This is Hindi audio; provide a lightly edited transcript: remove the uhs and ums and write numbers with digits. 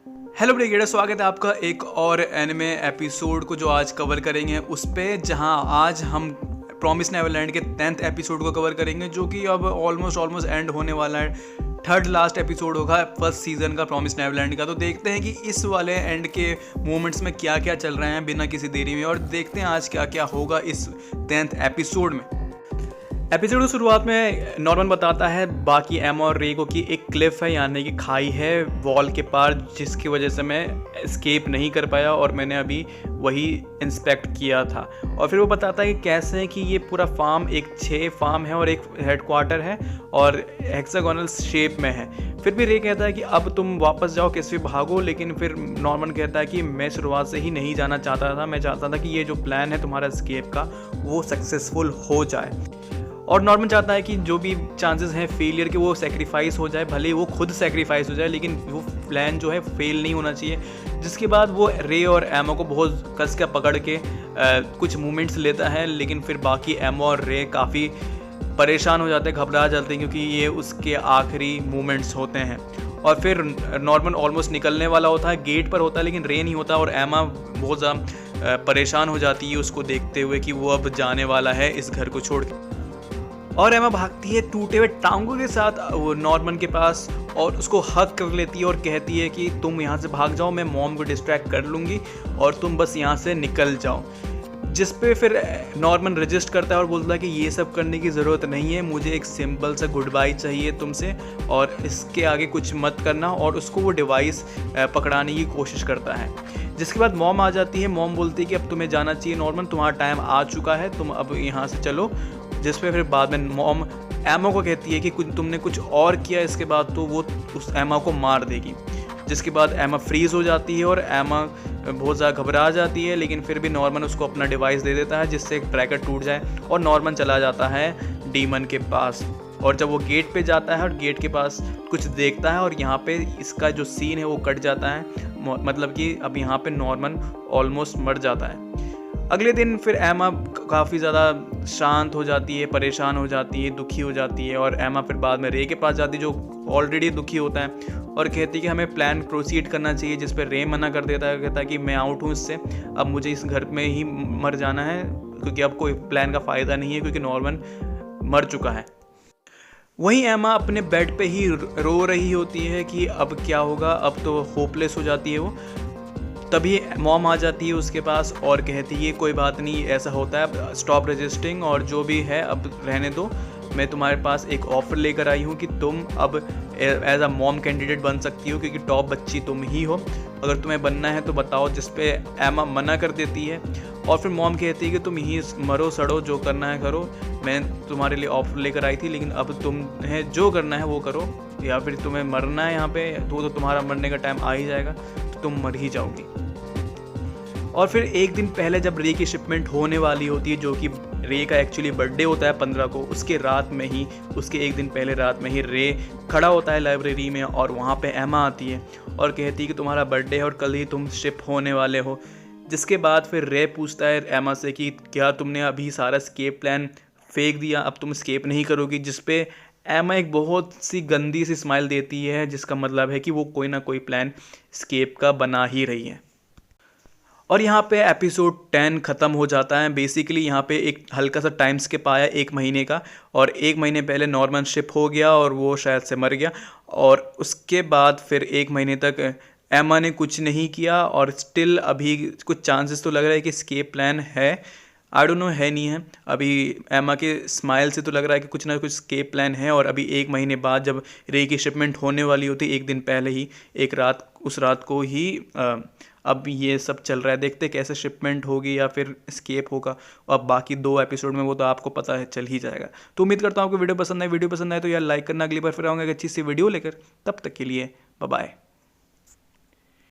हेलो ब्रिगेडर, स्वागत है आपका एक और एनिमे एपिसोड को जो आज कवर करेंगे उस पे, जहां आज हम प्रॉमिस नेवरलैंड के 10th एपिसोड को कवर करेंगे, जो कि अब ऑलमोस्ट एंड होने वाला है। थर्ड लास्ट एपिसोड होगा फर्स्ट सीजन का प्रॉमिस नेवरलैंड का। तो देखते हैं कि इस वाले एंड के मोमेंट्स में क्या क्या चल रहे हैं बिना किसी देरी में, और देखते हैं आज क्या क्या होगा इस 10th एपिसोड में। एपिसोड की शुरुआत में नॉर्मन बताता है बाकी एमा और रे को कि एक क्लिफ है, यानी कि खाई है वॉल के पार, जिसकी वजह से मैं एस्केप नहीं कर पाया और मैंने अभी वही इंस्पेक्ट किया था। और फिर वो बताता है कि कैसे है कि ये पूरा फार्म एक 6 फार्म है और एक हेडक्वार्टर है और हेक्सागोनल शेप में है। फिर भी रे कहता है कि अब तुम वापस जाओ, कैसे भागो, लेकिन फिर नॉर्मन कहता है कि मैं शुरुआत से ही नहीं जाना चाहता था, मैं चाहता था कि ये जो प्लान है तुम्हारा एस्केप का वो सक्सेसफुल हो जाए। और नॉर्मन चाहता है कि जो भी चांसेस हैं फेलियर के वो सेक्रीफाइस हो जाए, भले ही वो खुद सेक्रीफाइस हो जाए, लेकिन वो प्लान जो है फेल नहीं होना चाहिए। जिसके बाद वो रे और एमा को बहुत कस के पकड़ के कुछ मूवमेंट्स लेता है, लेकिन फिर बाकी एमा और रे काफ़ी परेशान हो जाते हैं, घबरा जाते हैं, क्योंकि ये उसके आखिरी मूवमेंट्स होते हैं। और फिर नॉर्मन ऑलमोस्ट निकलने वाला होता है, गेट पर होता है, लेकिन रे नहीं होता और एमा बहुत ज़्यादा परेशान हो जाती है उसको देखते हुए कि वो अब जाने वाला है इस घर को छोड़ के। और एमा भागती है टूटे हुए टांगों के साथ वो नॉर्मन के पास और उसको हक कर लेती है और कहती है कि तुम यहाँ से भाग जाओ, मैं मॉम को डिस्ट्रैक्ट कर लूँगी और तुम बस यहाँ से निकल जाओ। जिस पे फिर नॉर्मन रजिस्ट करता है और बोलता है कि ये सब करने की ज़रूरत नहीं है, मुझे एक सिंपल सा गुड बाय चाहिए तुमसे और इसके आगे कुछ मत करना। और उसको वो डिवाइस पकड़ाने की कोशिश करता है। जिसके बाद मॉम आ जाती है। मॉम बोलती है कि अब तुम्हें जाना चाहिए नॉर्मन, तुम्हारा टाइम आ चुका है, तुम अब यहाँ से चलो। जिस पे फिर बाद में मॉम एमा को कहती है कि तुमने कुछ और किया इसके बाद तो वो उस एमा को मार देगी। जिसके बाद एमा फ्रीज हो जाती है और एमा बहुत ज़्यादा घबरा जाती है, लेकिन फिर भी नॉर्मन उसको अपना डिवाइस दे देता है जिससे एक ट्रैकर टूट जाए और नॉर्मन चला जाता है डीमन के पास। और जब वो गेट पे जाता है और गेट के पास कुछ देखता है और यहाँ पे इसका जो सीन है वो कट जाता है, मतलब कि अब यहाँ पे नॉर्मन ऑलमोस्ट मर जाता है। अगले दिन फिर एमा काफ़ी ज़्यादा शांत हो जाती है, परेशान हो जाती है, दुखी हो जाती है और एमा फिर बाद में रे के पास जाती है जो ऑलरेडी दुखी होता है और कहती है कि हमें प्लान प्रोसीड करना चाहिए। जिस पर रे मना कर देता है, कहता है कि मैं आउट हूँ इससे, अब मुझे इस घर में ही मर जाना है, क्योंकि अब कोई प्लान का फ़ायदा नहीं है, क्योंकि नॉर्मन मर चुका है। वहीं एमा अपने बेड पे ही रो रही होती है कि अब क्या होगा, अब तो होपलेस हो जाती है वो। तभी मॉम आ जाती है उसके पास और कहती है कोई बात नहीं, ऐसा होता है, स्टॉप रजिस्टिंग और जो भी है अब रहने दो। मैं तुम्हारे पास एक ऑफ़र लेकर आई हूँ कि तुम अब एज अ मॉम कैंडिडेट बन सकती हो, क्योंकि टॉप बच्ची तुम ही हो, अगर तुम्हें बनना है तो बताओ। जिस पे एमा मना कर देती है और फिर मॉम कहती है कि तुम ही मरो सड़ो, जो करना है करो, मैं तुम्हारे लिए ऑफ़र लेकर आई थी, लेकिन अब तुम्हें जो करना है वो करो, या फिर तुम्हें मरना है यहाँ पे तो तुम्हारा मरने का टाइम आ ही जाएगा, तो तुम मर ही जाओगी। और फिर एक दिन पहले जब रे की शिपमेंट होने वाली होती है, जो कि रे का एक्चुअली बर्थडे होता है 15 को, उसके रात में ही, उसके एक दिन पहले रात में ही रे खड़ा होता है लाइब्रेरी में और वहाँ पे एमा आती है और कहती है कि तुम्हारा बर्थडे है और कल ही तुम शिप होने वाले हो। जिसके बाद फिर रे पूछता है एमा से कि क्या तुमने अभी सारा स्केप प्लान फेंक दिया, अब तुम स्केप नहीं करोगी। जिस पे एमा एक बहुत सी गंदी सी स्माइल देती है, जिसका मतलब है कि वो कोई ना कोई प्लान स्केप का बना ही रही है। और यहाँ पे एपिसोड 10 ख़त्म हो जाता है। बेसिकली यहाँ पे एक हल्का सा टाइम स्किप आया 1 महीने का, और 1 महीने पहले नॉर्मन शिप हो गया और वो शायद से मर गया, और उसके बाद फिर 1 महीने तक एमा ने कुछ नहीं किया। और स्टिल अभी कुछ चांसेस तो लग रहा है कि स्केप प्लान है, आई डोंट नो है नहीं है। अभी एमा के स्माइल से तो लग रहा है कि कुछ ना कुछ स्केप प्लान है। और अभी 1 महीने बाद जब रे की शिपमेंट होने वाली होती, 1 दिन पहले ही, एक रात, उस रात को ही अब ये सब चल रहा है। देखते कैसे शिपमेंट होगी या फिर स्केप होगा। अब बाकी 2 एपिसोड में वो तो आपको पता है चल ही जाएगा। तो उम्मीद करता हूँ आपको वीडियो पसंद आए। वीडियो पसंद आए तो यार लाइक करना। अगली बार फिर आऊँगा एक अच्छी सी वीडियो लेकर, तब तक के लिए बाय बाय।